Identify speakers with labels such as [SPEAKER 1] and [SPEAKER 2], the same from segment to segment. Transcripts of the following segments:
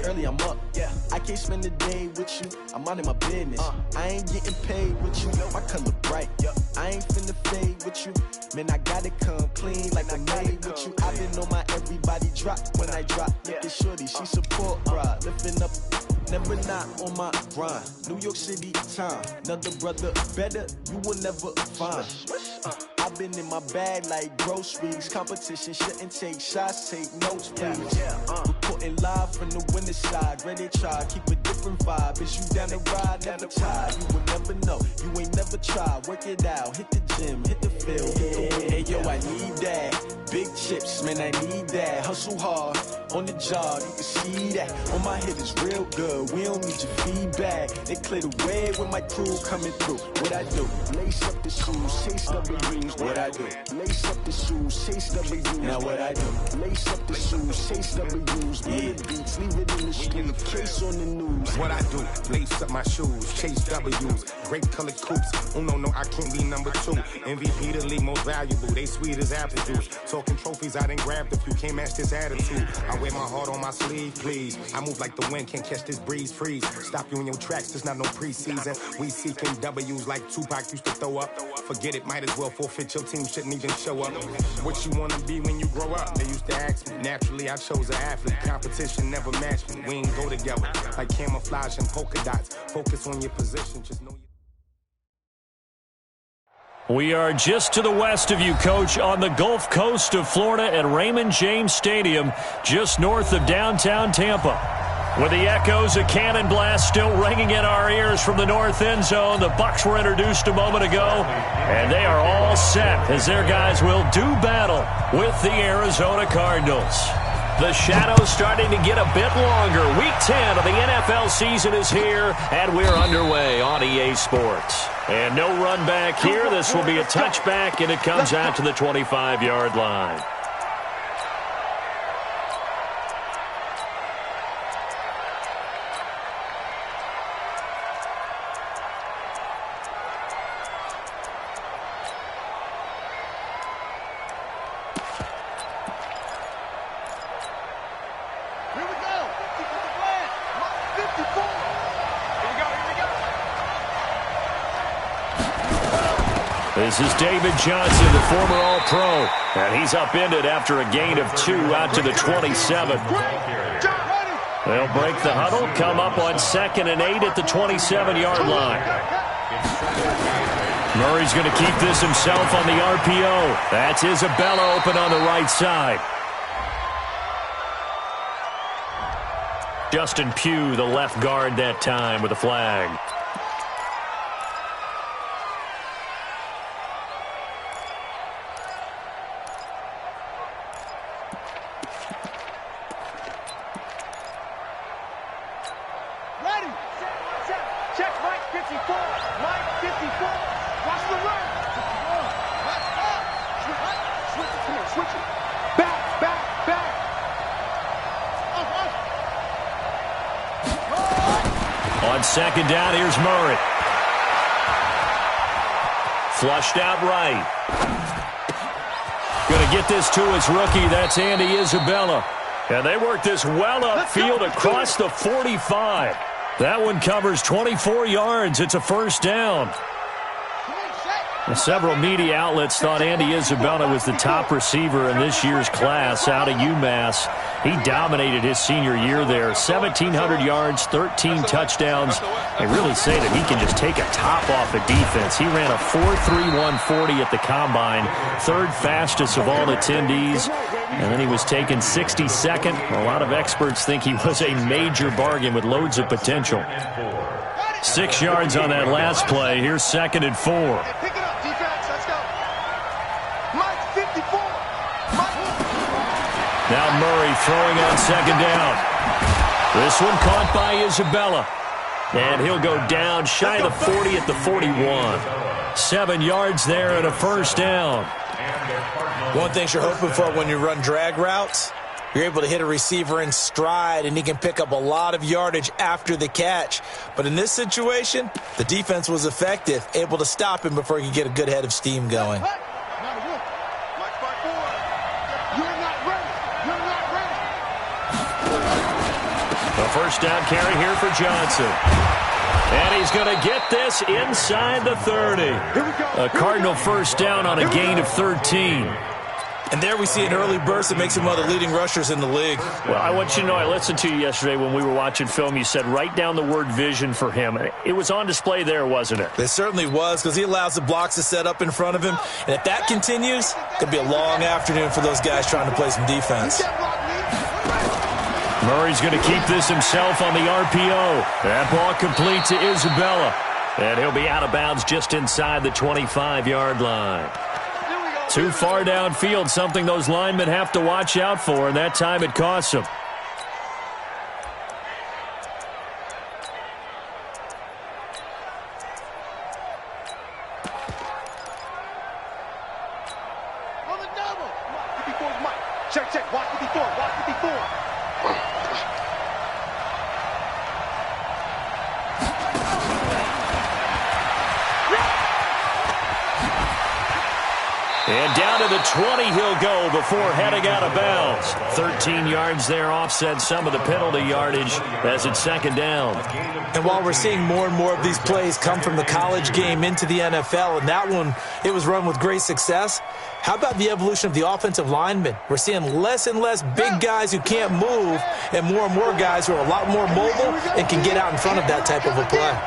[SPEAKER 1] early, I'm up. Yeah, I can't spend the day with you. I'm out of my business. I ain't getting paid with you. My color bright. I ain't finna fade with you. Man, I gotta come clean like I made with you. I been on my everybody drop when I drop. Look at shorty, she support ride. Lifting up, never not on my grind. New York City time. Another brother better, you will never find. I've been in my bag like groceries. Competition shouldn't take shots, take notes, please. Reporting live from the winter side. Ready to try, keep a different vibe. Is you down the ride, never tired. You will never know, you ain't never tried. Work it out, hit the gym, hit the field. Hey, yo, I need that. Big chips, man, I need that. Hustle hard, on the job, you can see that. On my head is real good, we don't need your feedback. They clear the way with my crew coming through. What I do? Lace up the shoes, chase W's. What I do? Lace up the shoes, chase W's. Now what I do? Lace up the shoes, chase W's. Yeah, beats, leave it in the street, case on the news.
[SPEAKER 2] What I do? Lace up my shoes, chase W's. Grape colored coops. Oh no, I can't be number 2. MVP the league most valuable. They sweet as apple juice. Talking trophies, I didn't grab the few. Can't match this attitude. I wear my heart on my sleeve, please. I move like the wind, can't catch this breeze, freeze. Stop you in your tracks, there's not no preseason. We seeking W's like Tupac used to throw up. Forget it, might as well forfeit. Your team shouldn't even show up. What you wanna be when you grow up? They used to ask me. Naturally, I chose an athlete. Competition never matched me. We ain't go together like camouflage and polka dots. Focus on your position, just know.
[SPEAKER 3] We are just to the west of you, Coach, on the Gulf Coast of Florida at Raymond James Stadium, just north of downtown Tampa. With the echoes of cannon blast still ringing in our ears from the north end zone, the Bucs were introduced a moment ago, and they are all set as their guys will do battle with the Arizona Cardinals. The shadow's starting to get a bit longer. Week 10 of the NFL season is here, and we're underway on EA Sports. And no run back here. This will be a touchback, and it comes out to the 25-yard line. This is David Johnson, the former All-Pro, and he's upended after a gain of 2 out to the 27. They'll break the huddle, come up on 2nd and 8 at the 27-yard line. Murray's going to keep this himself on the RPO. That's Isabella open on the right side. Justin Pugh, the left guard that time with a flag. On 2nd down, here's Murray. Flushed out right. Going to get this to his rookie. That's Andy Isabella. And they work this well upfield across the 45. That one covers 24 yards. It's a first down. Several media outlets thought Andy Isabella was the top receiver in this year's class out of UMass. He dominated his senior year there. 1,700 yards, 13 touchdowns. They really say that he can just take a top off the defense. He ran a 4.31 40 at the Combine, 3rd fastest of all attendees. And then he was taken 62nd. A lot of experts think he was a major bargain with loads of potential. 6 yards on that last play. Here's 2nd and 4. Now Murray throwing on 2nd down. This one caught by Isabella. And he'll go down shy of the 40 at the 41. 7 yards there and a first down.
[SPEAKER 4] One thing you're hoping for when you run drag routes, you're able to hit a receiver in stride, and he can pick up a lot of yardage after the catch. But in this situation, the defense was effective, able to stop him before he could get a good head of steam going.
[SPEAKER 3] The first down carry here for Johnson. And he's going to get this inside the 30. A Cardinal first down on a gain of 13.
[SPEAKER 4] And there we see an early burst that makes him one of the leading rushers in the league.
[SPEAKER 3] Well, I want you to know, I listened to you yesterday when we were watching film. You said write down the word vision for him. It was on display there, wasn't it?
[SPEAKER 4] It certainly was, because he allows the blocks to set up in front of him. And if that continues, it could be a long afternoon for those guys trying to play some defense.
[SPEAKER 3] Murray's going to keep this himself on the RPO. That ball complete to Isabella. And he'll be out of bounds just inside the 25-yard line. Too far downfield, something those linemen have to watch out for, and that time it costs them.
[SPEAKER 5] On the double. Watch 54's Mike. Check. Watch 54. Watch 54.
[SPEAKER 3] And down to the 20 he'll go before heading out of bounds. 13 yards there, offset some of the penalty yardage as it's second down.
[SPEAKER 4] And while we're seeing more and more of these plays come from the college game into the NFL, and that one, it was run with great success, how about the evolution of the offensive linemen? We're seeing less and less big guys who can't move and more guys who are a lot more mobile and can get out in front of that type of a play.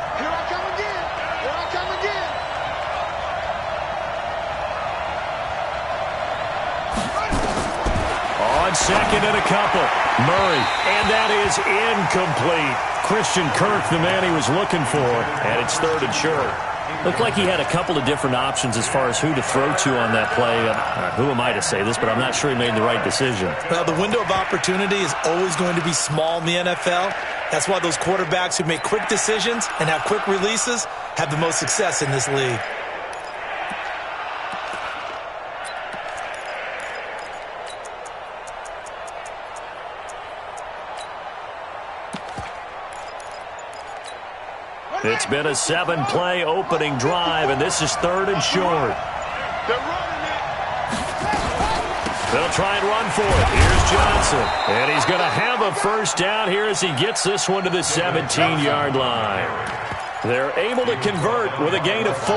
[SPEAKER 3] Second and a couple. Murray, and that is incomplete. Christian Kirk, the man he was looking for, and it's third and short. Looked like he had a couple of different options as far as who to throw to on that play. Who am I to say this, but I'm not sure he made the right decision.
[SPEAKER 4] Well, the window of opportunity is always going to be small in the NFL. That's why those quarterbacks who make quick decisions and have quick releases have the most success in this league.
[SPEAKER 3] It's been a 7-play opening drive, and this is third and short. They'll try and run for it. Here's Johnson. And he's going to have a first down here as he gets this one to the 17-yard line. They're able to convert with a gain of 4.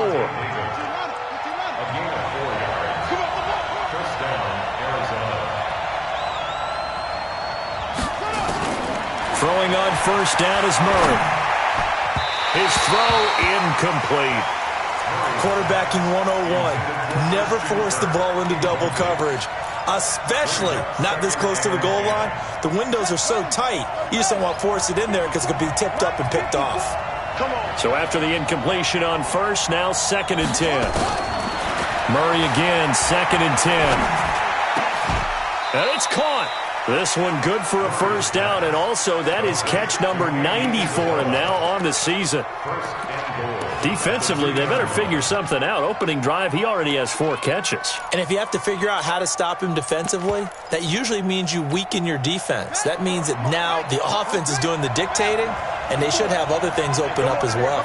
[SPEAKER 3] Throwing on first down is Murray. His throw incomplete.
[SPEAKER 4] Quarterbacking 101. Never force the ball into double coverage, especially not this close to the goal line. The windows are so tight, you just don't want to force it in there because it could be tipped up and picked off.
[SPEAKER 3] So after the incompletion on first, now second and 10. Murray again, second and 10. And it's caught. This one good for a first down, and also that is catch number 90 for him now on the season. Defensively, they better figure something out. Opening drive, he already has 4 catches.
[SPEAKER 4] And if you have to figure out how to stop him defensively, that usually means you weaken your defense. That means that now the offense is doing the dictating, and they should have other things open up as well.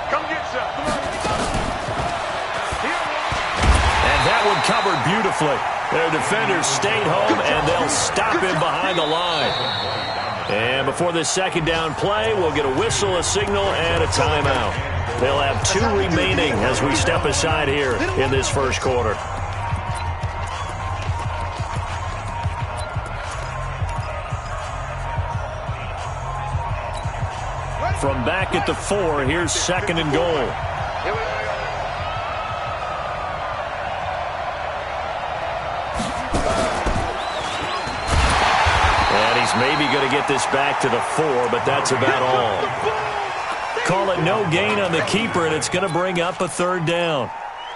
[SPEAKER 5] Come get some.
[SPEAKER 3] And that one covered beautifully. Their defenders stayed home, and they'll stop him behind the line. And before this second down play, we'll get a whistle, a signal, and a timeout. They'll have 2 remaining as we step aside here in this first quarter. From back at the 4, here's second and goal. Maybe going to get this back to the 4, but that's about all. Call it no gain on the keeper, and it's going to bring up a third down.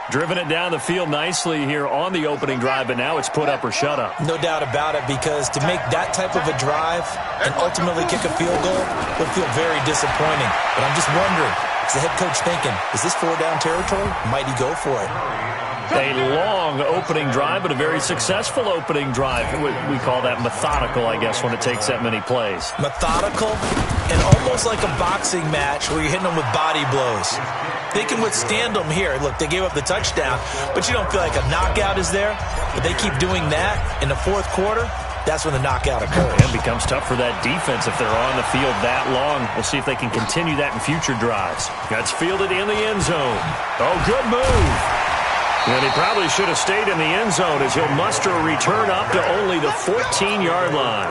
[SPEAKER 3] Driven it down the field nicely here on the opening drive, but now it's put up or shut up.
[SPEAKER 4] No doubt about it, because to make that type of a drive and ultimately kick a field goal would feel very disappointing. But I'm just wondering, is the head coach thinking, is this 4-down territory? Might he go for it?
[SPEAKER 3] A long opening drive, but a very successful opening drive. We call that methodical, I guess, when it takes that many plays.
[SPEAKER 4] Methodical and almost like a boxing match where you're hitting them with body blows. They can withstand them here. Look, they gave up the touchdown, but you don't feel like a knockout is there. But they keep doing that in the fourth quarter. that's when the knockout occurs.
[SPEAKER 3] And it becomes tough for that defense if they're on the field that long. We'll see if they can continue that in future drives. That's fielded in the end zone. Oh, good move. And he probably should have stayed in the end zone as he'll muster a return up to only the 14-yard line.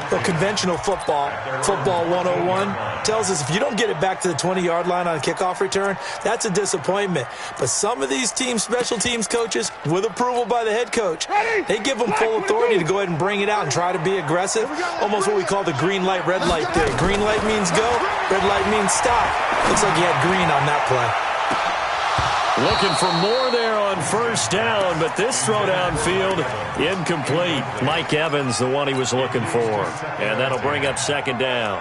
[SPEAKER 4] Well, conventional football 101, tells us if you don't get it back to the 20-yard line on a kickoff return, that's a disappointment. But some of these special teams coaches, with approval by the head coach, they give them full authority to go ahead and bring it out and try to be aggressive. Almost what we call the green light, red light theory. Green light means go, red light means stop. Looks like he had green on that play.
[SPEAKER 3] Looking for more there on first down, but this throw downfield incomplete. Mike Evans, the one he was looking for. And that'll bring up second down.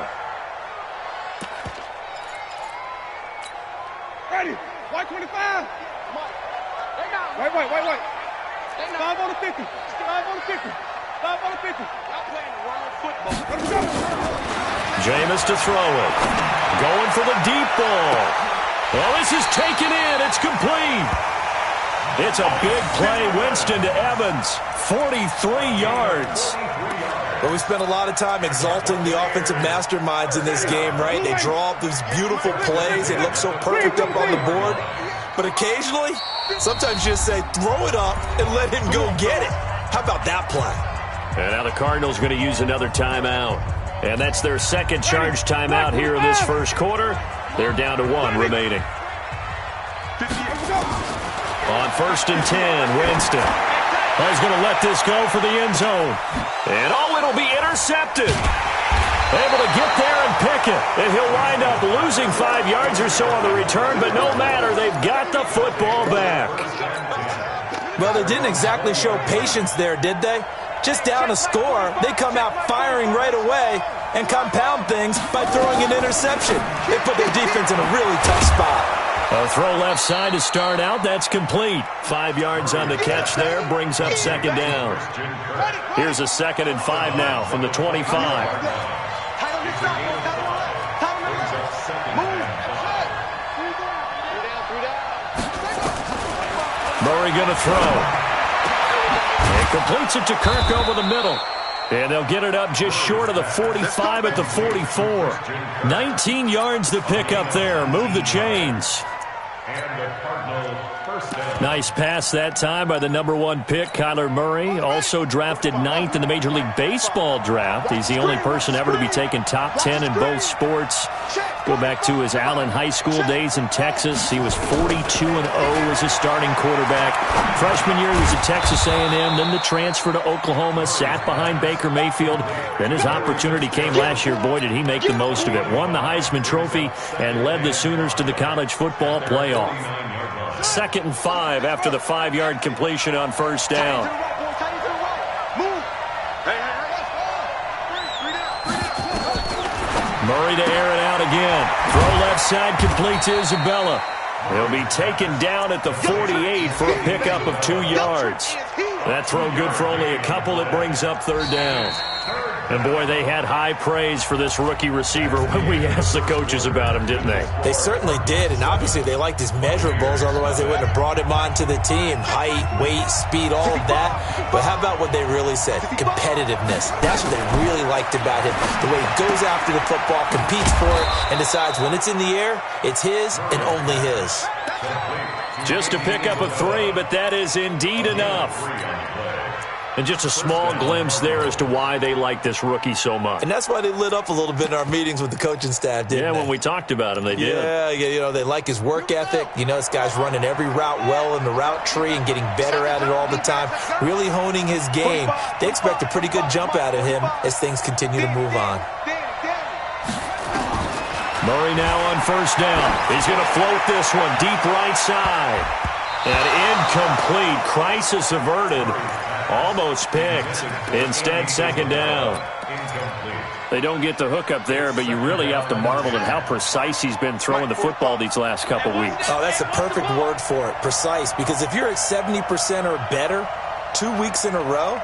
[SPEAKER 5] Ready. White 25. Wait. 5 on the 50. 5 on the 50. 5 on the 50. Y'all playing the wrong football. Let's go.
[SPEAKER 3] Jameis to throw it. Going for the deep ball. Well, this is taken in. It's complete. It's a big play. Winston to Evans. 43 yards.
[SPEAKER 4] Well, we spent a lot of time exalting the offensive masterminds in this game, right? They draw up these beautiful plays. They look so perfect up on the board. But occasionally, sometimes you just say, throw it up and let him go get it. How about that play?
[SPEAKER 3] And now the Cardinals going to use another timeout. And that's their second charge timeout here in this first quarter. They're down to 1 remaining. On first and 10, Winston. Oh, he's going to let this go for the end zone. And it'll be intercepted. Able to get there and pick it. And he'll wind up losing 5 yards or so on the return, but no matter, they've got the football back.
[SPEAKER 4] Well, they didn't exactly show patience there, did they? Just down a score, they come out firing right away and compound things by throwing an interception. They put their defense in a really tough spot.
[SPEAKER 3] A throw left side to start out. That's complete. 5 yards on the catch there. Brings up second down. Here's a 2nd and 5 now from the 25. Murray going to throw. And completes it to Kirk over the middle. And they'll get it up just short of the 45 at the 44. 19 yards to pick up there. Move the chains. Nice pass that time by the #1 pick, Kyler Murray. Also drafted 9th in the Major League Baseball draft. He's the only person ever to be taken top 10 in both sports. Go back to his Allen High School days in Texas. He was 42-0 as a starting quarterback. Freshman year, he was at Texas A&M. Then the transfer to Oklahoma, sat behind Baker Mayfield. Then his opportunity came last year. Boy, did he make the most of it. Won the Heisman Trophy and led the Sooners to the college football playoff. 2nd and 5 after the 5-yard completion on first down. Murray to air it out again. Throw left side, complete to Isabella. He'll be taken down at the 48 for a pickup of 2 yards. That throw good for only a couple. It brings up third down. And, boy, they had high praise for this rookie receiver when we asked the coaches about him, didn't they?
[SPEAKER 4] They certainly did, and obviously they liked his measurables. Otherwise, they wouldn't have brought him onto the team. Height, weight, speed, all of that. But how about what they really said? Competitiveness. That's what they really liked about him. The way he goes after the football, competes for it, and decides when it's in the air, it's his and only his.
[SPEAKER 3] Just to pick up a 3, but that is indeed enough. And just a small glimpse there as to why they like this rookie so much.
[SPEAKER 4] And that's why they lit up a little bit in our meetings with the coaching staff, didn't they?
[SPEAKER 3] Yeah, when we talked about him, they did.
[SPEAKER 4] Yeah, you know, they like his work ethic. You know, this guy's running every route well in the route tree and getting better at it all the time, really honing his game. They expect a pretty good jump out of him as things continue to move on.
[SPEAKER 3] Murray now on first down. He's going to float this one deep right side. And incomplete. Crisis averted. Almost picked. Instead, second down. They don't get the hook up there, but you really have to marvel at how precise he's been throwing the football these last couple weeks.
[SPEAKER 4] Oh, that's the perfect word for it, precise. Because if you're at 70% or better 2 weeks in a row,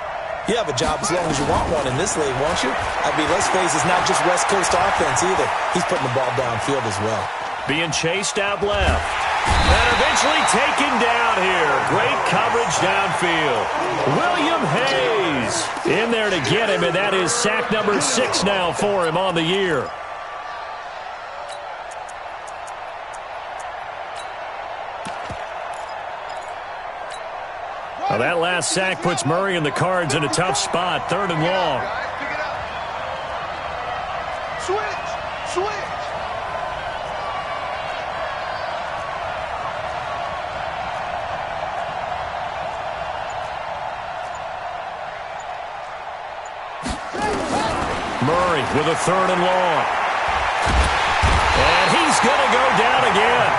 [SPEAKER 4] you have a job as long as you want one in this league, won't you? I mean, let's face it, it's not just West Coast offense either. He's putting the ball downfield as well.
[SPEAKER 3] Being chased out left. And eventually taken down here. Great coverage downfield. William Hayes in there to get him, and that is sack number 6 now for him on the year. Well, that last sack puts Murray and the Cards in a tough spot, 3rd and long.
[SPEAKER 1] Switch.
[SPEAKER 3] Murray with a 3rd and long. And he's going to go down again.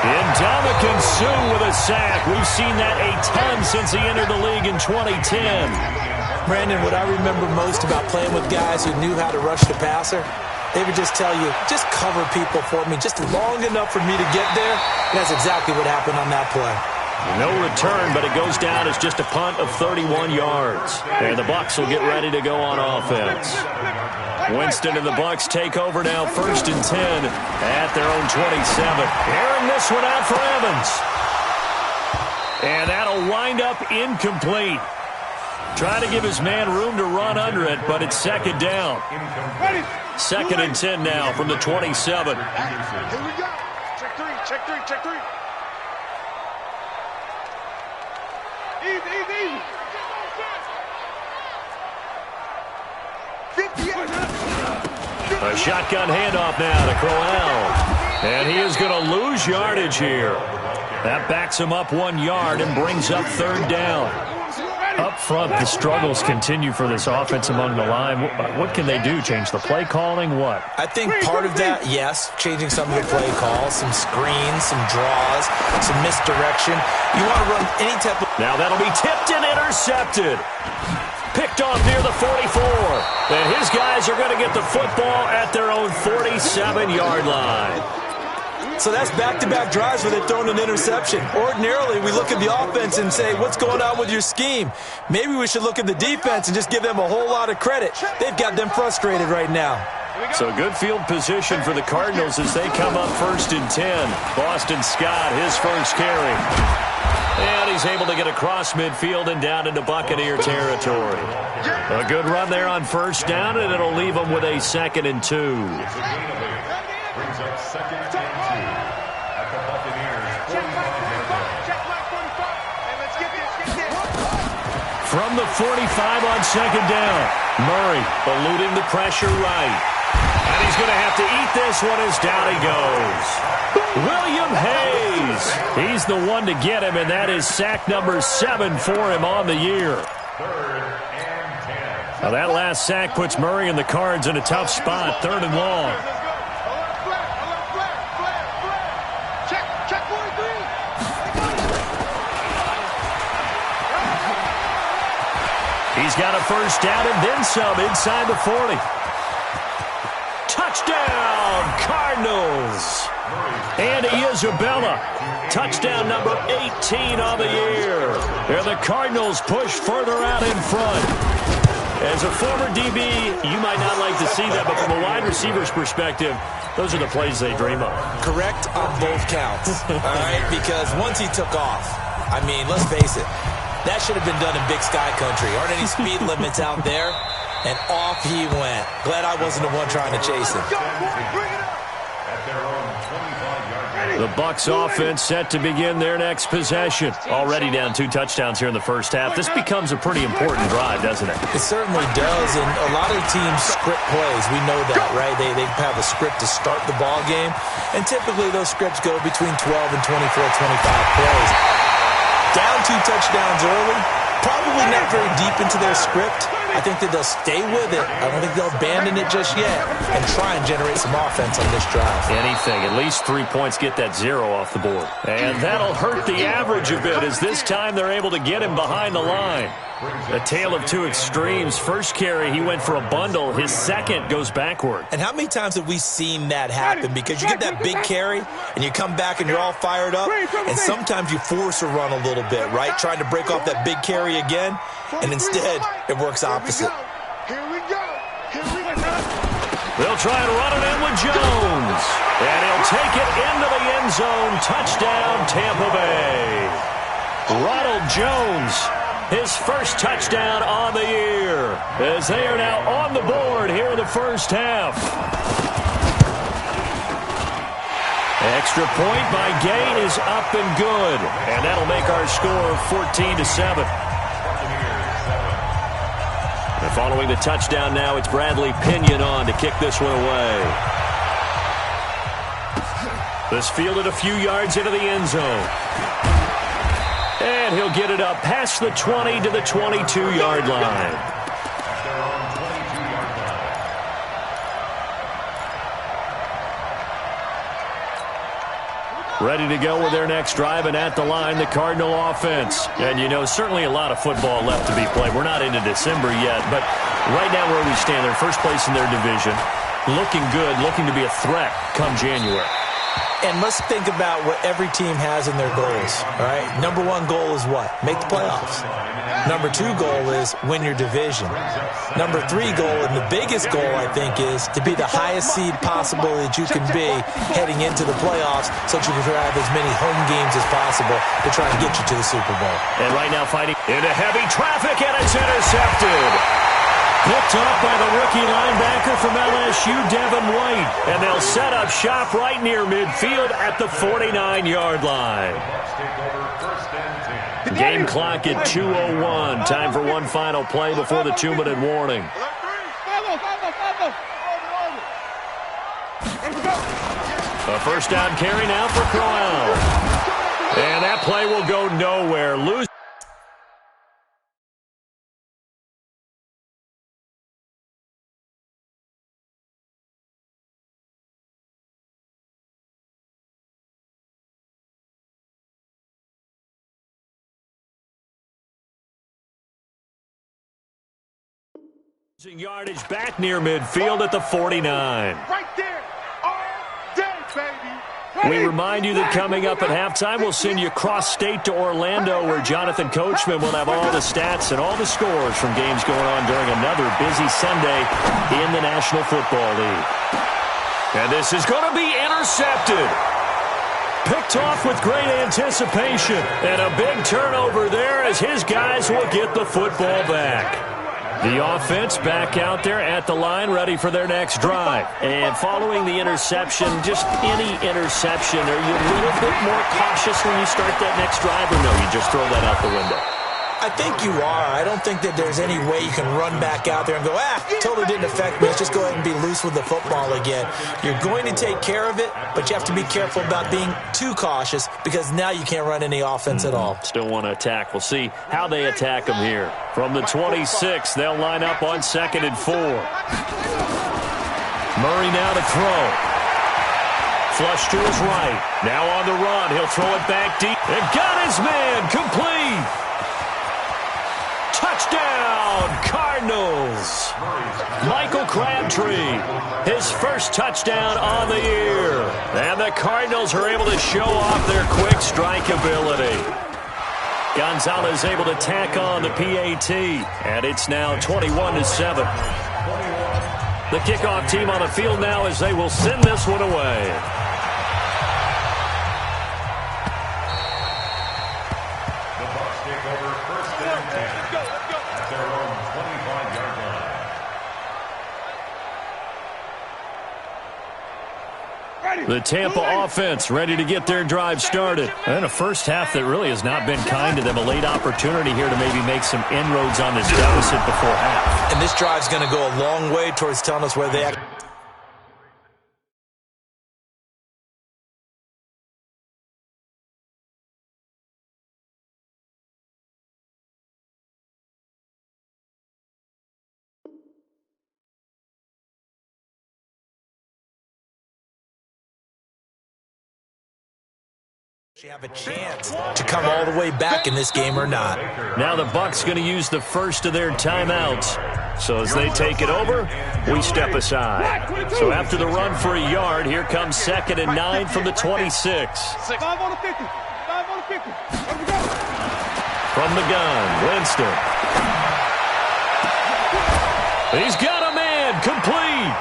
[SPEAKER 3] Ndamukong Suh with a sack. We've seen that a ton since he entered the league in 2010.
[SPEAKER 4] Brandon, what I remember most about playing with guys who knew how to rush the passer, they would just tell you, just cover people for me, just long enough for me to get there. And that's exactly what happened on that play.
[SPEAKER 3] No return, but it goes down as just a punt of 31 yards. And the Bucs will get ready to go on offense. Winston and the Bucs take over now, 1st and 10 at their own 27. Airing this one out for Evans. And that'll wind up incomplete. Trying to give his man room to run under it, but it's 2nd down. 2nd and 10 now from the 27.
[SPEAKER 5] Here we go. Check three. Easy. 58.
[SPEAKER 3] A shotgun handoff now to Crowell. And he is going to lose yardage here. That backs him up 1 yard and brings up 3rd down. Up front, the struggles continue for this offense among the line. What can they do? Change the play calling? What?
[SPEAKER 4] I think part of that, yes, changing some of the play calls, some screens, some draws, some misdirection. You want to run any type of...
[SPEAKER 3] Now that'll be tipped and intercepted. Picked off near the 44. And his guys are going to get the football at their own 47-yard line.
[SPEAKER 4] So that's back-to-back drives where they've thrown an interception. Ordinarily, we look at the offense and say, what's going on with your scheme? Maybe we should look at the defense and just give them a whole lot of credit. They've got them frustrated right now.
[SPEAKER 3] So good field position for the Cardinals as they come up 1st and 10. Boston Scott, his first carry. And he's able to get across midfield and down into Buccaneer territory. A good run there on 1st down, and it'll leave them with a 2nd and 2.
[SPEAKER 6] Brings up 2nd and 2 at the Buccaneers.
[SPEAKER 3] From the 45 on 2nd down. Murray eluding the pressure right. And he's going to have to eat this one as down he goes. William Hayes. He's the one to get him, and that is sack number 7 for him on the year.
[SPEAKER 6] 3rd and 10.
[SPEAKER 3] Now that last sack puts Murray and the Cards in a tough spot, 3rd and long. He's got a 1st down and then some inside the 40. Touchdown, Cardinals. Andy Isabella, touchdown number 18 on the year. And the Cardinals push further out in front. As a former DB, you might not like to see that, but from a wide receiver's perspective, those are the plays they dream of.
[SPEAKER 4] Correct on both counts, all right? Because once he took off, I mean, let's face it, that should have been done in Big Sky Country. Aren't any speed limits out there? And off he went. Glad I wasn't the one trying to chase him.
[SPEAKER 3] The Bucs offense set to begin their next possession. Already down 2 touchdowns here in the 1st half. This becomes a pretty important drive, doesn't it?
[SPEAKER 4] It certainly does, and a lot of teams script plays. We know that, right? They have a script to start the ball game, and typically those scripts go between 12 and 24, 25 plays. Down 2 touchdowns early, probably not very deep into their script. I think that they'll stay with it. I don't think they'll abandon it just yet and try and generate some offense on this drive.
[SPEAKER 3] Anything. At least 3 points get that 0 off the board. And that'll hurt the average a bit as this time they're able to get him behind the line. A tale of 2 extremes. First carry, he went for a bundle. His second goes backward.
[SPEAKER 4] And how many times have we seen that happen? Because you get that big carry, and you come back and you're all fired up, and sometimes you force a run a little bit, right? Trying to break off that big carry again, and instead it works opposite.
[SPEAKER 5] Here we go.
[SPEAKER 3] They'll try and run it in with Jones. And he'll take it into the end zone. Touchdown, Tampa Bay. Ronald Jones, his first touchdown on the year, as they are now on the board here in the first half. Extra point by Gain is up and good. And that'll make our score 14-7. And following the touchdown now, it's Bradley Pinion on to kick this one away. This fielded a few yards into the end zone. And he'll get it up past the 20 to the 22-yard line. Ready to go with their next drive, and at the line, the Cardinal offense. And, you know, certainly a lot of football left to be played. We're not into December yet, but right now where we stand, they're first place in their division. Looking good, looking to be a threat come January.
[SPEAKER 4] And let's think about what every team has in their goals, all right? Number one goal is what? Make the playoffs. Number two goal is win your division. Number three goal, and the biggest goal, I think, is to be the highest seed possible that you can be heading into the playoffs so that you can have as many home games as possible to try and get you to the Super Bowl.
[SPEAKER 3] And right now fighting into heavy traffic, and it's intercepted. Picked up by the rookie linebacker from LSU, Devin White. And they'll set up shop right near midfield at the 49-yard line. Game clock at 2:01. Time for one final play before the 2-minute warning. A first down carry now for Crowell. And that play will go nowhere. Yardage back near midfield at the 49.
[SPEAKER 5] Right there. All day, baby.
[SPEAKER 3] We remind you that coming up at halftime, we'll send you cross-state to Orlando, where Jonathan Coachman will have all the stats and all the scores from games going on during another busy Sunday in the National Football League. And this is going to be intercepted. Picked off with great anticipation. And a big turnover there as his guys will get the football back. The offense back out there at the line, ready for their next drive. And following the interception, just any interception, are you a little bit more cautious when you start that next drive, or no, you just throw that out the window?
[SPEAKER 4] I think you are. I don't think that there's any way you can run back out there and go, totally didn't affect me. Let's just go ahead and be loose with the football again. You're going to take care of it, but you have to be careful about being too cautious because now you can't run any offense at all.
[SPEAKER 3] Still want to attack. We'll see how they attack them here. From the 26, they'll line up on 2nd and 4. Murray now to throw. Flush to his right. Now on the run. He'll throw it back deep. And got his man. Complete. Touchdown, Cardinals. Michael Crabtree, his first touchdown on the year. And the Cardinals are able to show off their quick strike ability. Gonzalez able to tack on the PAT. And it's now 21-7. The kickoff team on the field now as they will send this one away. The Tampa offense ready to get their drive started. And a first half that really has not been kind to them. A late opportunity here to maybe make some inroads on this deficit before half.
[SPEAKER 4] And this drive's going to go a long way towards telling us where they act. You have a chance to come all the way back in this game or not.
[SPEAKER 3] Now the Bucs going to use the first of their timeouts. So as they take it over, we step aside. So after the run for a yard, here comes 2nd and 9 from the 26.
[SPEAKER 5] 5 on the 50. 5 on the 50.
[SPEAKER 3] From the gun, Winston. He's got a man, complete.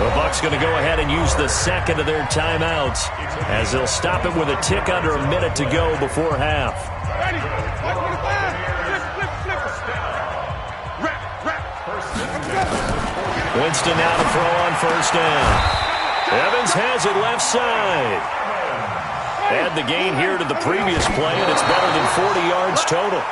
[SPEAKER 3] The Bucs going to go ahead and use the second of their timeouts as they'll stop it with a tick under a minute to go before half.
[SPEAKER 5] Ready. 125.
[SPEAKER 3] Winston now to throw on first down. Evans has it left side. Add the gain here to the previous play, and it's better than 40 yards total.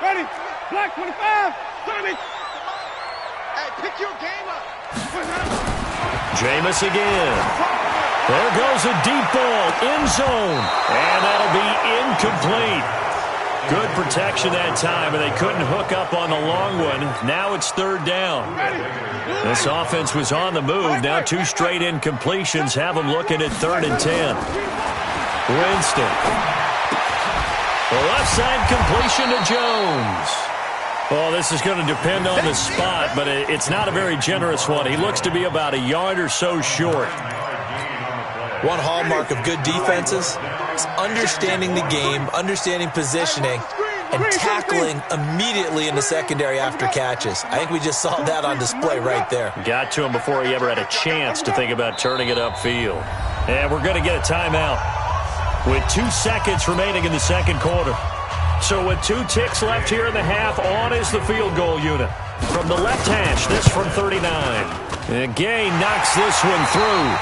[SPEAKER 5] Ready. Black 25. Tommy. Hey, pick your game up.
[SPEAKER 3] Jameis again. There goes a deep ball, end zone, and that'll be incomplete. Good protection that time, and they couldn't hook up on the long one. Now it's third down. This offense was on the move. Now 2 straight incompletions have them looking at 3rd and 10. Winston. The left side completion to Jones. Well, this is going to depend on the spot, but it's not a very generous one. He looks to be about a yard or so short.
[SPEAKER 4] One hallmark of good defenses is understanding the game, understanding positioning, and tackling immediately in the secondary after catches. I think we just saw that on display right there.
[SPEAKER 3] Got to him before he ever had a chance to think about turning it upfield. And we're going to get a timeout with 2 seconds remaining in the second quarter. So with 2 ticks left here in the half, on is the field goal unit. From the left hash, this from 39. And Gay knocks this one through.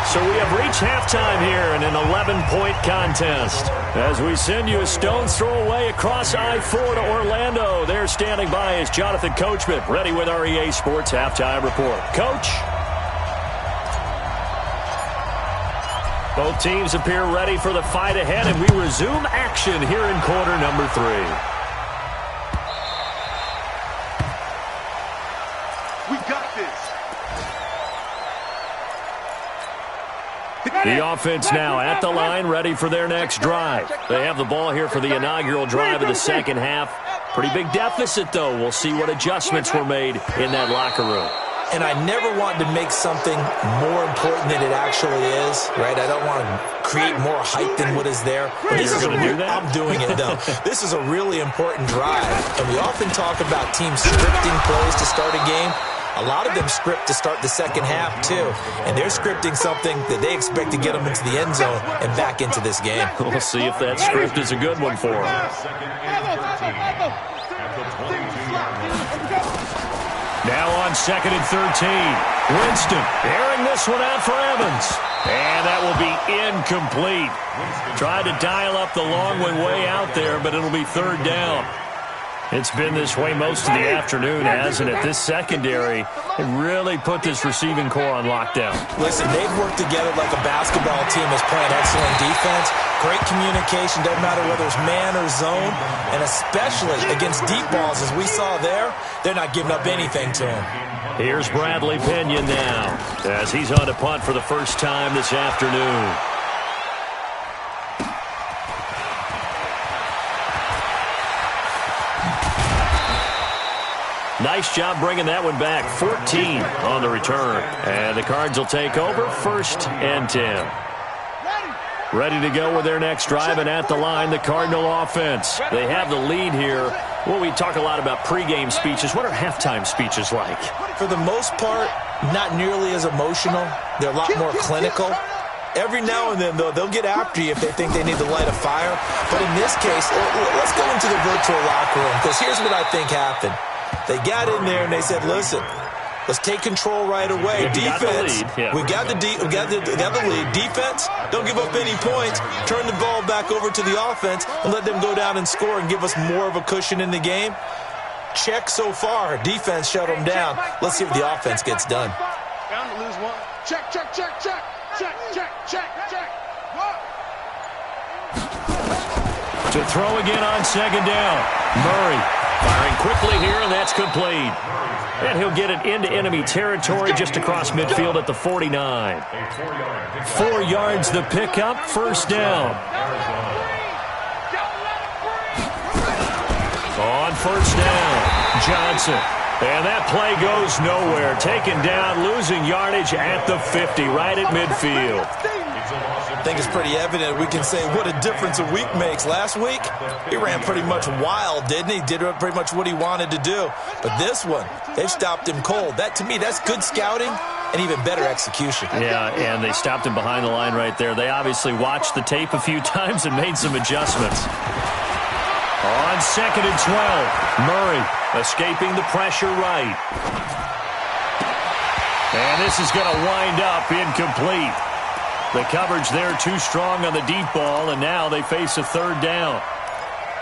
[SPEAKER 3] So we have reached halftime here in an 11-point contest. As we send you a stone's throw away across I-4 to Orlando. There standing by is Jonathan Coachman, ready with our EA Sports Halftime Report. Coach? Both teams appear ready for the fight ahead, and we resume action here in quarter number 3.
[SPEAKER 5] We got this.
[SPEAKER 3] The offense now at the line, ready for their next drive. They have the ball here for the inaugural drive of the second half. Pretty big deficit, though. We'll see what adjustments were made in that locker room.
[SPEAKER 4] And I never want to make something more important than it actually is, right? I don't want to create more hype than what is there. But this is I'm doing it, though. This is a really important drive. And we often talk about teams scripting plays to start a game. A lot of them script to start the second half, too. And they're scripting something that they expect to get them into the end zone and back into this game.
[SPEAKER 3] We'll see if that script is a good one for them. Now on 2nd and 13. Winston airing this one out for Evans. And that will be incomplete. Tried to dial up the long one way out there, but it'll be 3rd down. It's been this way most of the afternoon, hasn't it? This secondary really put this receiving core on lockdown.
[SPEAKER 4] Listen, they've worked together like a basketball team that's playing excellent defense. Great communication, doesn't matter whether it's man or zone. And especially against deep balls, as we saw there, they're not giving up anything to them.
[SPEAKER 3] Here's Bradley Pinion now, as he's on to punt for the first time this afternoon. Nice job bringing that one back. 14 on the return. And the Cards will take over 1st and 10. Ready to go with their next drive, and at the line, the Cardinal offense. They have the lead here. Well, we talk a lot about pregame speeches. What are halftime speeches like?
[SPEAKER 4] For the most part, not nearly as emotional. They're a lot more clinical. Every now and then, though, they'll get after you if they think they need to light a fire. But in this case, let's go into the virtual locker room, because here's what I think happened. They got in there and they said, listen, let's take control right away. Defense, we got the lead. Defense, don't give up any points. Turn the ball back over to the offense and let them go down and score and give us more of a cushion in the game. Check so far. Defense shut them down. Let's see what the offense gets done.
[SPEAKER 5] Bound to lose one. Check, check, check, check. Check, check, check, check.
[SPEAKER 3] To throw again on 2nd down. Murray firing quickly here, and that's complete. And he'll get it into enemy territory just across midfield at the 49. 4 yards the pickup, 1st down. On 1st down, Johnson. And that play goes nowhere. Taken down, losing yardage at the 50, right at midfield.
[SPEAKER 4] I think it's pretty evident. We can say what a difference a week makes. Last week, he ran pretty much wild, didn't he? Did pretty much what he wanted to do. But this one, they've stopped him cold. That, to me, that's good scouting and even better execution.
[SPEAKER 3] Yeah, and they stopped him behind the line right there. They obviously watched the tape a few times and made some adjustments. On 2nd and 12, Murray escaping the pressure right. And this is going to wind up incomplete. The coverage there too strong on the deep ball, and now they face a 3rd down.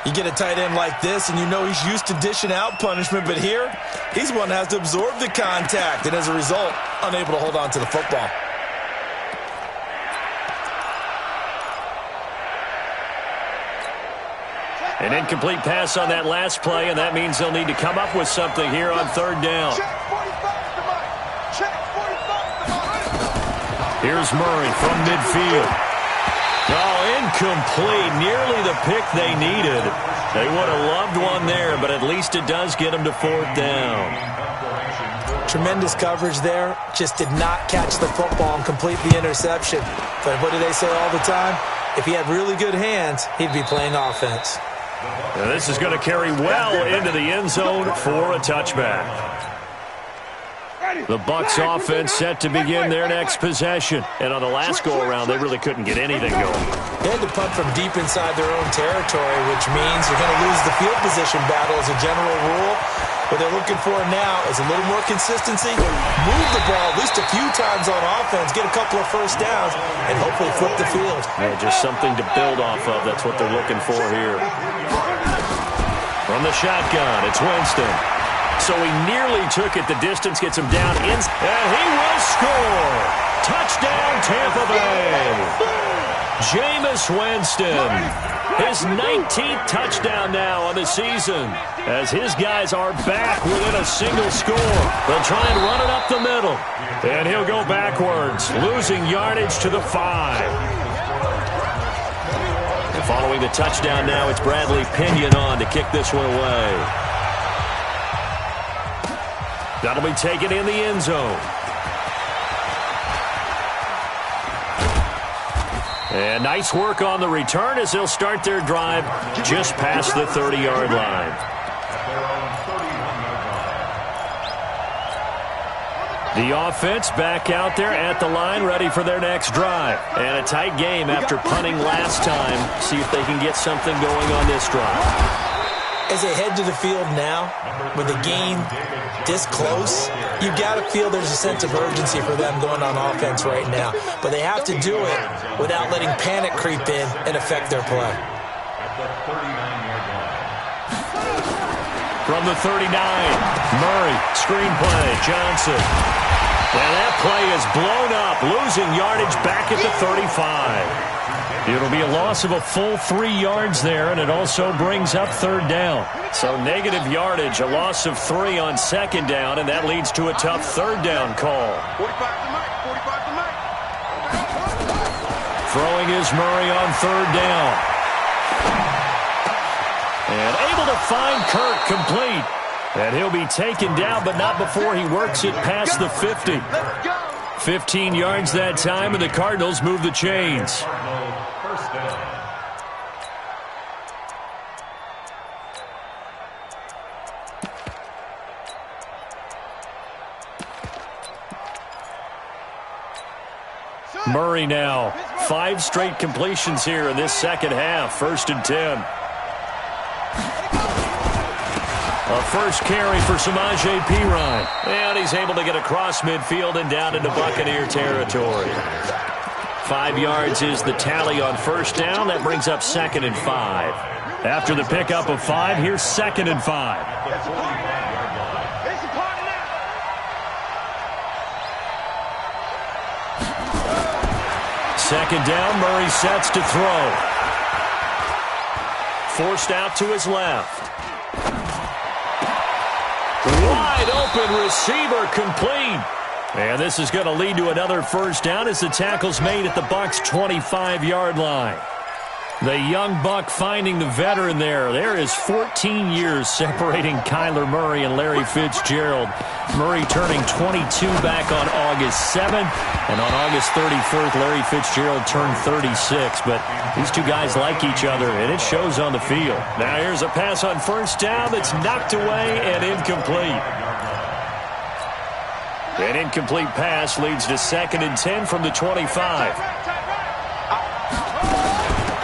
[SPEAKER 4] You get a tight end like this, and you know he's used to dishing out punishment, but here, he's one that has to absorb the contact, and as a result, unable to hold on to the football.
[SPEAKER 3] An incomplete pass on that last play, and that means they'll need to come up with something here on 3rd down. Here's Murray from midfield. Oh, incomplete. Nearly the pick they needed. They would have loved one there, but at least it does get them to 4th down.
[SPEAKER 4] Tremendous coverage there. Just did not catch the football and complete the interception. But what do they say all the time? If he had really good hands, he'd be playing offense.
[SPEAKER 3] Now this is going to carry well into the end zone for a touchback. The Bucs offense set to begin their next possession. And on the last go-around, they really couldn't get anything going.
[SPEAKER 4] They had to punt from deep inside their own territory, which means you're going to lose the field position battle as a general rule. What they're looking for now is a little more consistency, move the ball at least a few times on offense, get a couple of first downs, and hopefully flip the field.
[SPEAKER 3] Yeah, just something to build off of. That's what they're looking for here. From the shotgun, it's Winston. So he nearly took it the distance, gets him down in, and he will score. Touchdown, Tampa Bay. Jameis Winston, his 19th touchdown now on the season, as his guys are back within a single score. They'll try and run it up the middle, and he'll go backwards, losing yardage to the 5. And following the touchdown now, it's Bradley Pinion on to kick this one away. That'll be taken in the end zone. And nice work on the return as they'll start their drive just past the 30-yard line. The offense back out there at the line, ready for their next drive. And a tight game after punting last time. See if they can get something going on this drive.
[SPEAKER 4] As they head to the field now, with the game this close, you got to feel there's a sense of urgency for them going on offense right now. But they have to do it without letting panic creep in and affect their play.
[SPEAKER 3] From the 39, Murray, screenplay, Johnson. And that play is blown up, losing yardage back at the 35. It'll be a loss of a full 3 yards there, and it also brings up 3rd down. So negative yardage, a loss of 3 on 2nd down, and that leads to a tough 3rd down call.
[SPEAKER 5] 45 to Mike, 45 to Mike.
[SPEAKER 3] Throwing is Murray on 3rd down. And able to find Kirk complete. And he'll be taken down, but not before he works it past the 50. 15 yards that time, and the Cardinals move the chains. Murray now, 5 straight completions here in this second half. 1st and 10. A first carry for Samaje Perine. And he's able to get across midfield and down into Buccaneer territory. 5 yards is the tally on 1st down. That brings up 2nd and 5. After the pickup of 5, here's 2nd and 5. Second down, Murray sets to throw. Forced out to his left. Wide open receiver complete. And this is going to lead to another 1st down as the tackle's made at the Bucs' 25-yard line. The young buck finding the veteran there. There is 14 years separating Kyler Murray and Larry Fitzgerald. Murray turning 22 back on August 7th. And on August 31st, Larry Fitzgerald turned 36. But these two guys like each other, and it shows on the field. Now here's a pass on first down that's knocked away and incomplete. An incomplete pass leads to 2nd and 10 from the 25.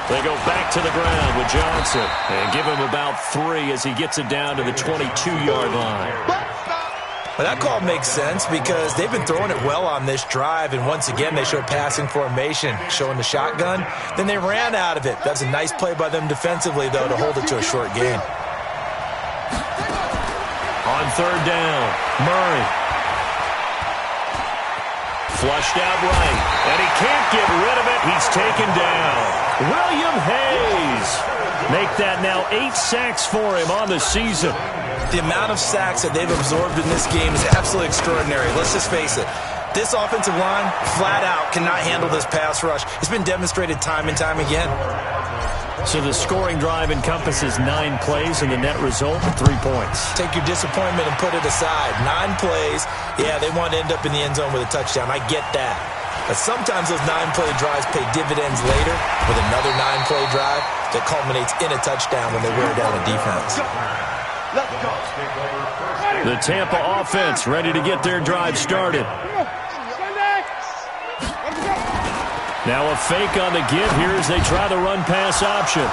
[SPEAKER 3] They go back to the ground with Johnson and give him about 3 as he gets it down to the 22-yard line.
[SPEAKER 4] Well, that call makes sense because they've been throwing it well on this drive, and once again they show passing formation, showing the shotgun. Then they ran out of it. That's a nice play by them defensively, though, to hold it to a short gain.
[SPEAKER 3] On 3rd down, Murray. Flushed out right, and he can't get rid of it. He's taken down. William Hayes. Make that now 8 sacks for him on the season.
[SPEAKER 4] The amount of sacks that they've absorbed in this game is absolutely extraordinary. Let's just face it. This offensive line, flat out, cannot handle this pass rush. It's been demonstrated time and time again.
[SPEAKER 3] So the scoring drive encompasses 9 plays, and the net result, 3 points.
[SPEAKER 4] Take your disappointment and put it aside. 9 plays. Yeah, they want to end up in the end zone with a touchdown. I get that. But sometimes those 9-play drives pay dividends later with another 9-play drive that culminates in a touchdown when they wear down a defense.
[SPEAKER 3] The Tampa offense ready to get their drive started. Now a fake on the give here as they try the run-pass option.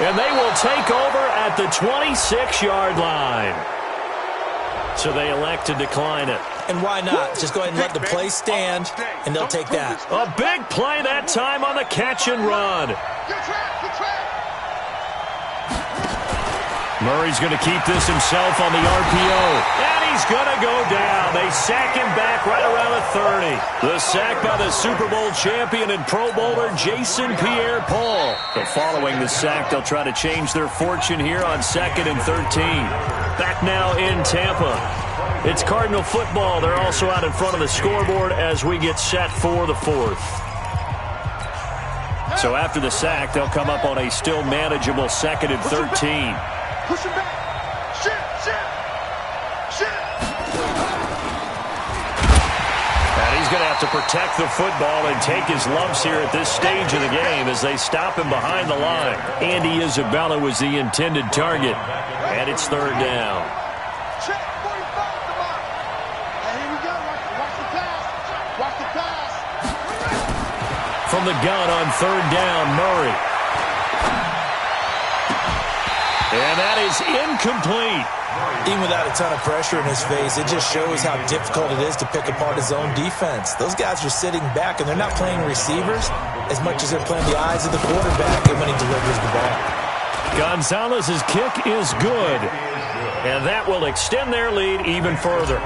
[SPEAKER 3] And they will take over at the 26-yard line. So they elect to decline it.
[SPEAKER 4] And why not? Just go ahead and let the play stand, and they'll take that.
[SPEAKER 3] A big play that time on the catch and run. Murray's going to keep this himself on the RPO. And he's going to go down. They sack him back right around the 30. The sack by the Super Bowl champion and Pro Bowler Jason Pierre-Paul. But following the sack, they'll try to change their fortune here on 2nd and 13. Back now in Tampa. It's Cardinal football. They're also out in front of the scoreboard as we get set for the 4th. So after the sack, they'll come up on a still manageable 2nd and 13.
[SPEAKER 5] Push him back. Shit.
[SPEAKER 3] And he's going to have to protect the football and take his lumps here at this stage of the game as they stop him behind the line. Andy Isabella was the intended target. And it's 3rd down.
[SPEAKER 5] Check 45, come on. Hey, here we go. Watch the pass. Watch the pass.
[SPEAKER 3] From the gun on 3rd down, Murray. And that is incomplete.
[SPEAKER 4] Even without a ton of pressure in his face, it just shows how difficult it is to pick apart his own defense. Those guys are sitting back, and they're not playing receivers as much as they're playing the eyes of the quarterback and when he delivers the ball.
[SPEAKER 3] Gonzalez's kick is good. And that will extend their lead even further.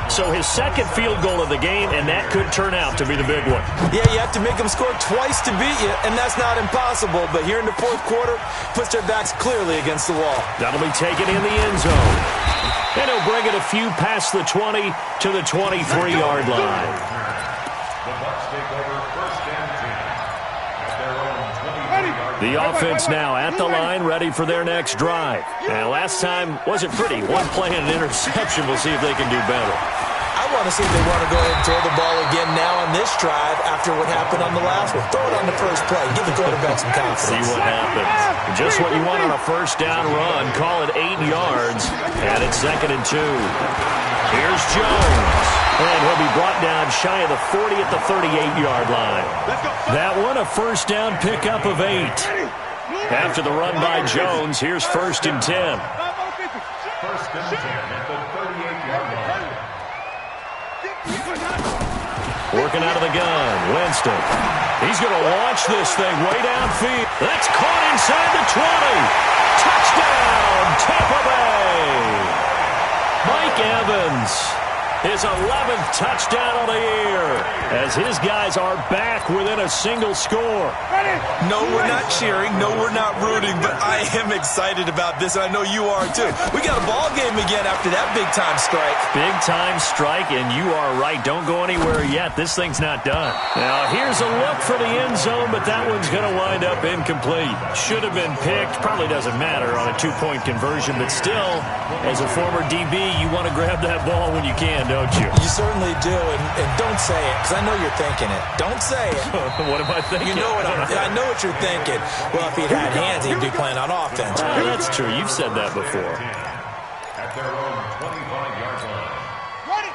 [SPEAKER 3] So his 2nd field goal of the game, and that could turn out to be the big one.
[SPEAKER 4] Yeah, you have to make them score twice to beat you, and that's not impossible. But here in the 4th quarter, puts their backs clearly against the wall.
[SPEAKER 3] That'll be taken in the end zone. And he'll bring it a few past the 20 to the 23-yard line.
[SPEAKER 6] The Bucs take over 1st and 10 at their own 20-yard line.
[SPEAKER 3] The offense now at the line, ready for their next drive. And last time wasn't pretty. 1 play and an interception. We'll see if they can do better.
[SPEAKER 4] I want to see if they want to go ahead and throw the ball again now on this drive after what happened on the last one. Throw it on the first play. Give the quarterback some confidence.
[SPEAKER 3] See what happens. Just what you want on a 1st down run. Call it 8 yards. And it's 2nd and 2. Here's Jones. And he'll be brought down shy of the 40 at the 38-yard line. That one, a 1st down pickup of 8. After the run by Jones, here's 1st and 10.
[SPEAKER 6] 1st and 10 at the 38-yard line.
[SPEAKER 3] Working out of the gun, Winston. He's going to launch this thing way downfield. That's caught inside the 20. Touchdown, Tampa Bay. Mike Evans his 11th touchdown of the year, as his guys are back within a single score.
[SPEAKER 4] No, we're not cheering. No, we're not rooting, but I am excited about this, and I know you are too. We got a ball game again after that big-time strike.
[SPEAKER 3] Big-time strike, and you are right. Don't go anywhere yet. This thing's not done. Now, here's a look for the end zone, but that one's going to wind up incomplete. Should have been picked. Probably doesn't matter on a two-point conversion, but still, as a former DB, you want to grab that ball when you can, don't you?
[SPEAKER 4] You certainly do, and don't say it, because I know you're thinking it. Don't say it.
[SPEAKER 3] What am I thinking?
[SPEAKER 4] You know what I know what you're thinking. Well, if he'd had hands, he'd be playing on offense.
[SPEAKER 3] That's true. You've said that before.
[SPEAKER 6] At their own 25-yard line.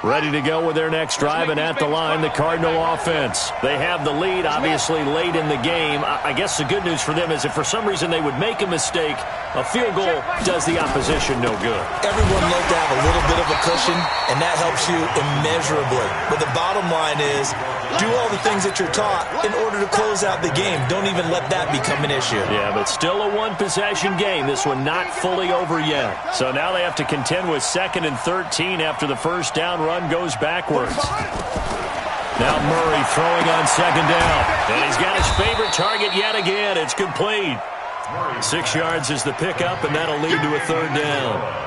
[SPEAKER 3] Ready to go with their next drive, and at the line, the Cardinal offense. They have the lead, obviously, late in the game. I guess the good news for them is if for some reason they would make a mistake, a field goal does the opposition no good.
[SPEAKER 4] Everyone loves to have a little bit of a cushion, and that helps you immeasurably. But the bottom line is, do all the things that you're taught in order to close out the game. Don't even let that become an issue.
[SPEAKER 3] Yeah, but still a one-possession game. This one not fully over yet. So now they have to contend with 2nd and 13 after the first down run goes backwards. Now Murray throwing on 2nd down. And he's got his favorite target yet again. It's complete. 6 yards is the pickup, and that'll lead to a 3rd down.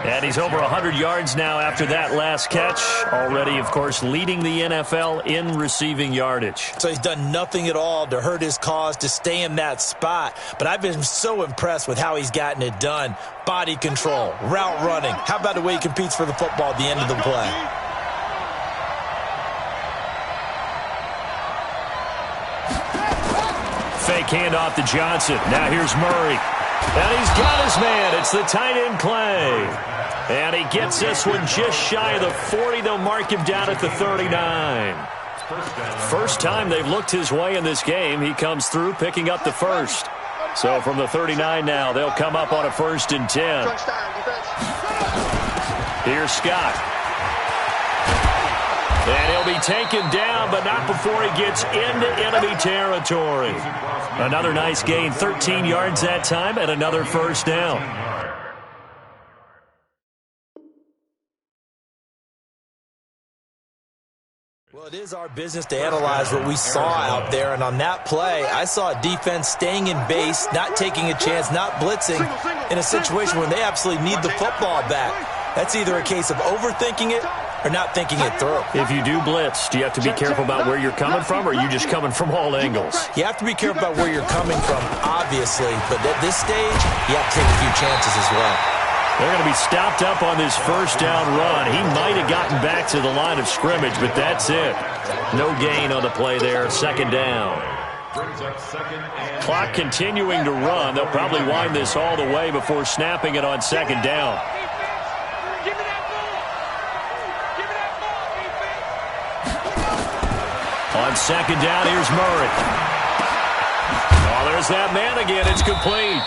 [SPEAKER 3] And he's over 100 yards now after that last catch. Already, of course, leading the NFL in receiving yardage.
[SPEAKER 4] So he's done nothing at all to hurt his cause, to stay in that spot. But I've been so impressed with how he's gotten it done. Body control, route running. How about the way he competes for the football at the end of the play?
[SPEAKER 3] Fake handoff to Johnson. Now here's Murray. And he's got his man. It's the tight end Clay. And he gets this one just shy of the 40. They'll mark him down at the 39. First time they've looked his way in this game. He comes through picking up the first. So from the 39 now, they'll come up on a 1st and 10. Here's Scott. And he'll be taken down, but not before he gets into enemy territory. Another nice gain, 13 yards that time, and another 1st down.
[SPEAKER 4] Well, it is our business to analyze what we saw out there, and on that play, I saw a defense staying in base, not taking a chance, not blitzing, in a situation where they absolutely need the football back. That's either a case of overthinking it or not thinking it through.
[SPEAKER 3] If you do blitz, do you have to be careful about where you're coming from, or are you just coming from all angles?
[SPEAKER 4] You have to be careful about where you're coming from, obviously, but at this stage, you have to take a few chances as well.
[SPEAKER 3] They're going to be stopped up on this 1st down run. He might have gotten back to the line of scrimmage, but that's it. No gain on the play there, 2nd down. Clock continuing to run. They'll probably wind this all the way before snapping it on 2nd down. On 2nd down, here's Murray. Oh, there's that man again. It's complete.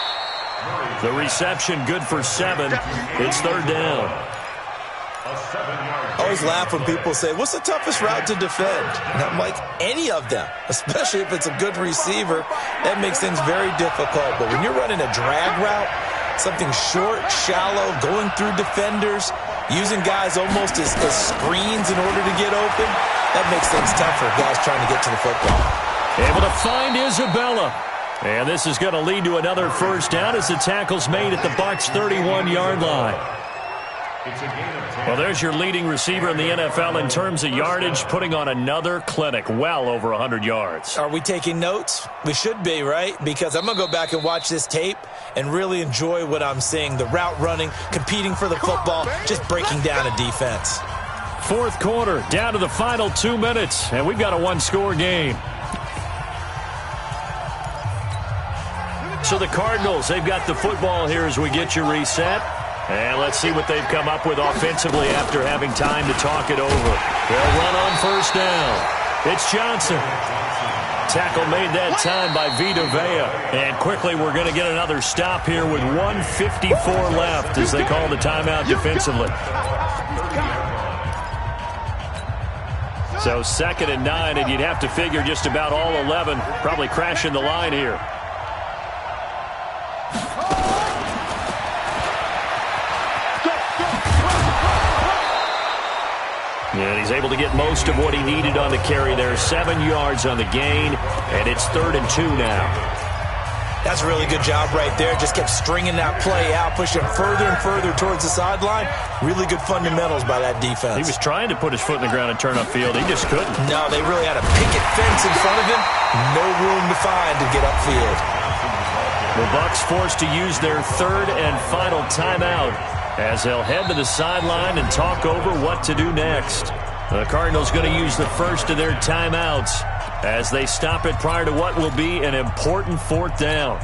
[SPEAKER 3] The reception good for 7. It's 3rd down.
[SPEAKER 4] I always laugh when people say, what's the toughest route to defend? And I'm like, any of them, especially if it's a good receiver. That makes things very difficult. But when you're running a drag route, something short, shallow, going through defenders, using guys almost as screens in order to get open, that makes things tough for guys trying to get to the football.
[SPEAKER 3] Able to find Isabella. And this is going to lead to another 1st down as the tackle's made at the Bucs' 31-yard line. Well, there's your leading receiver in the NFL in terms of yardage, putting on another clinic, well over 100 yards.
[SPEAKER 4] Are we taking notes? We should be, right? Because I'm going to go back and watch this tape and really enjoy what I'm seeing. The route running, competing for the football, just breaking down a defense.
[SPEAKER 3] 4th quarter, down to the final 2 minutes, and we've got a 1-score game. So the Cardinals, they've got the football here as we get you reset. And let's see what they've come up with offensively after having time to talk it over. They'll run on 1st down. It's Johnson. Tackle made that time by Vita Vea. And quickly we're going to get another stop here with 1:54 left as they call the timeout defensively. So 2nd and 9, and you'd have to figure just about all 11 probably crashing the line here. And he's able to get most of what he needed on the carry there. 7 yards on the gain, and it's 3rd and 2 now.
[SPEAKER 4] That's a really good job right there. Just kept stringing that play out, pushing further and further towards the sideline. Really good fundamentals by that defense.
[SPEAKER 3] He was trying to put his foot in the ground and turn upfield. He just couldn't.
[SPEAKER 4] No, they really had a picket fence in front of him. No room to find to get upfield.
[SPEAKER 3] The Bucs forced to use their 3rd and final timeout as they'll head to the sideline and talk over what to do next. The Cardinals going to use the first of their timeouts as they stop it prior to what will be an important 4th down.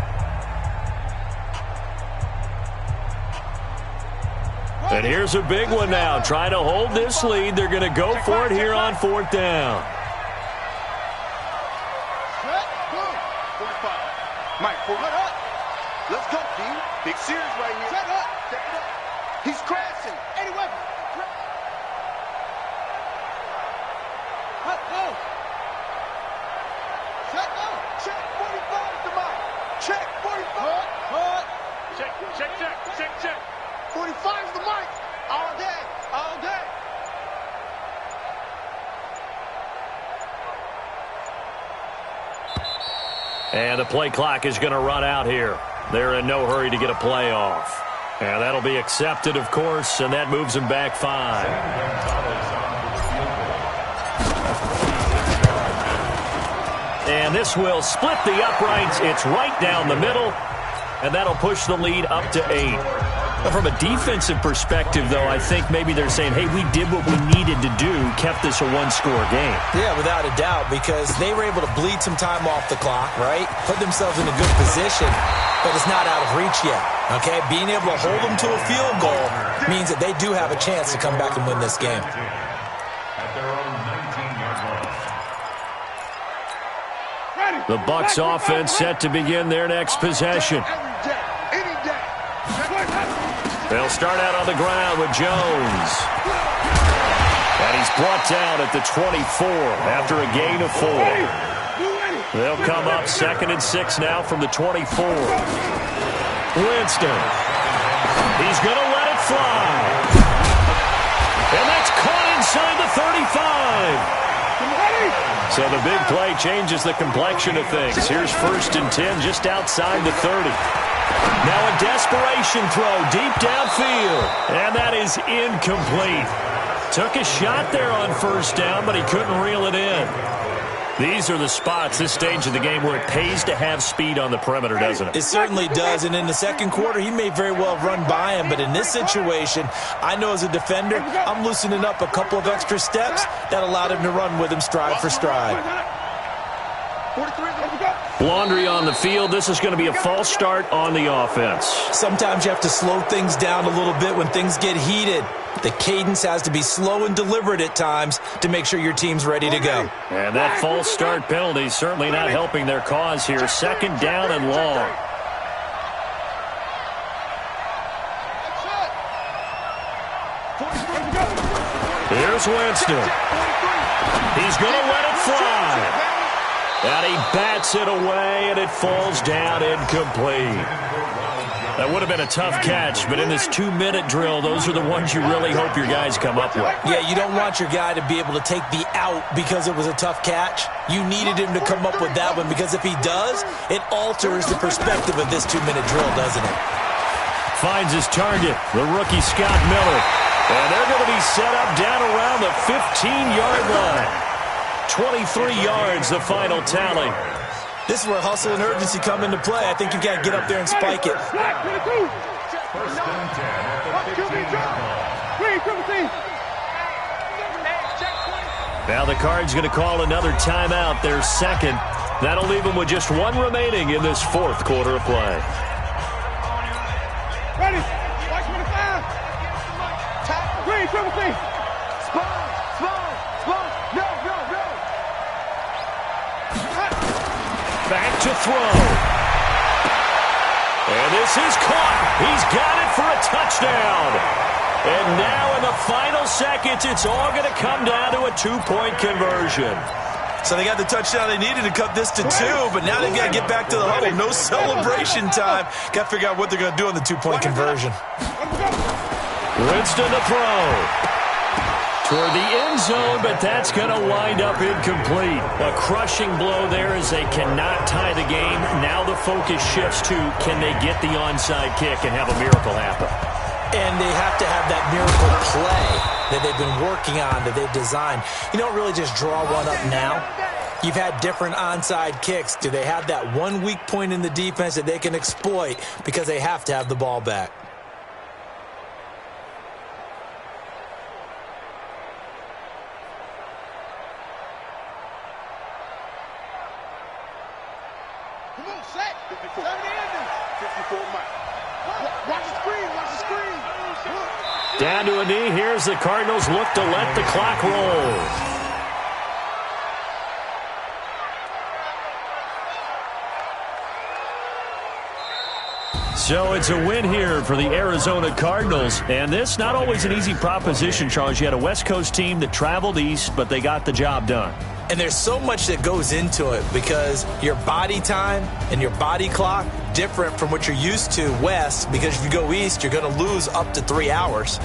[SPEAKER 3] And here's a big one now. Trying to hold this lead. They're going to go for it here on 4th down.
[SPEAKER 5] Mike, pull it up. Let's go, D. Big Sears right here. Check up. Check it up. He's crashing. Any weapon. Let's go. Check up. Check 45 to Mike. Check 45. Hut. Check. 45 to Mike. All day. All day.
[SPEAKER 3] And the play clock is going to run out here. They're in no hurry to get a play off. And that'll be accepted, of course, and that moves them back 5. And this will split the uprights. It's right down the middle, and that'll push the lead up to 8. But from a defensive perspective, though, I think maybe they're saying, hey, we did what we needed to do, kept this a one-score game.
[SPEAKER 4] Yeah, without a doubt, because they were able to bleed some time off the clock, right? Put themselves in a good position, but it's not out of reach yet, okay? Being able to hold them to a field goal means that they do have a chance to come back and win this game.
[SPEAKER 6] At their own 19-yard line.
[SPEAKER 3] The Bucs offense set to begin their next possession. They'll start out on the ground with Jones. And he's brought down at the 24 after a gain of 4. They'll come up 2nd and 6 now from the 24. Winston. He's going to let it fly. And that's caught inside the 35. So the big play changes the complexion of things. Here's 1st and 10 just outside the 30. Now a desperation throw deep downfield. And that is incomplete. Took a shot there on 1st down, but he couldn't reel it in. These are the spots, this stage of the game, where it pays to have speed on the perimeter, doesn't it?
[SPEAKER 4] It certainly does, and in the second quarter, he may very well run by him, but in this situation, I know as a defender, I'm loosening up a couple of extra steps that allowed him to run with him stride for stride.
[SPEAKER 3] Laundry on the field. This is going to be a false start on the offense.
[SPEAKER 4] Sometimes you have to slow things down a little bit when things get heated. The cadence has to be slow and deliberate at times to make sure your team's ready to go.
[SPEAKER 3] And that false start penalty certainly not helping their cause here. 2nd down and long. Here's Winston. He's going to let it fly. And he bats it away, and it falls down incomplete. That would have been a tough catch, but in this 2-minute drill, those are the ones you really hope your guys come up with.
[SPEAKER 4] Yeah, you don't want your guy to be able to take the out because it was a tough catch. You needed him to come up with that one, because if he does, it alters the perspective of this 2-minute drill, doesn't it?
[SPEAKER 3] Finds his target, the rookie Scott Miller. And they're going to be set up down around the 15-yard line. 23 yards, the final tally.
[SPEAKER 4] This is where hustle and urgency come into play. I think you got to get up there and spike it.
[SPEAKER 6] 1st and 10 at the 15-yard line.
[SPEAKER 3] Now the Cards going to call another timeout, their 2nd. That'll leave them with just 1 remaining in this 4th quarter of play.
[SPEAKER 5] Ready. Watch 25. Green, triple C. Spawn. No.
[SPEAKER 3] Back to throw. And this is caught. He's got it for a touchdown. And now in the final seconds, it's all going to come down to a 2-point conversion.
[SPEAKER 4] So they got the touchdown they needed to cut this to 2, but now they've got to get back to the huddle. No celebration time. Got to figure out what they're going to do on the 2-point conversion.
[SPEAKER 3] Winston to throw. Toward the end zone, but that's going to wind up incomplete. A crushing blow there as they cannot tie the game. Now the focus shifts to, can they get the onside kick and have a miracle happen?
[SPEAKER 4] And they have to have that miracle play that they've been working on, that they've designed. You don't really just draw one up now. You've had different onside kicks. Do they have that one weak point in the defense that they can exploit because they have to have the ball back?
[SPEAKER 5] Come on, set. 54. 54, Mike. Watch the screen. Watch the screen.
[SPEAKER 3] Down to a knee. Here's the Cardinals look to let the clock roll. So it's a win here for the Arizona Cardinals. And this not always an easy proposition, Charles. You had a West Coast team that traveled east, but they got the job done.
[SPEAKER 4] And there's so much that goes into it because your body time and your body clock different from what you're used to west, because if you go east, you're going to lose up to 3 hours.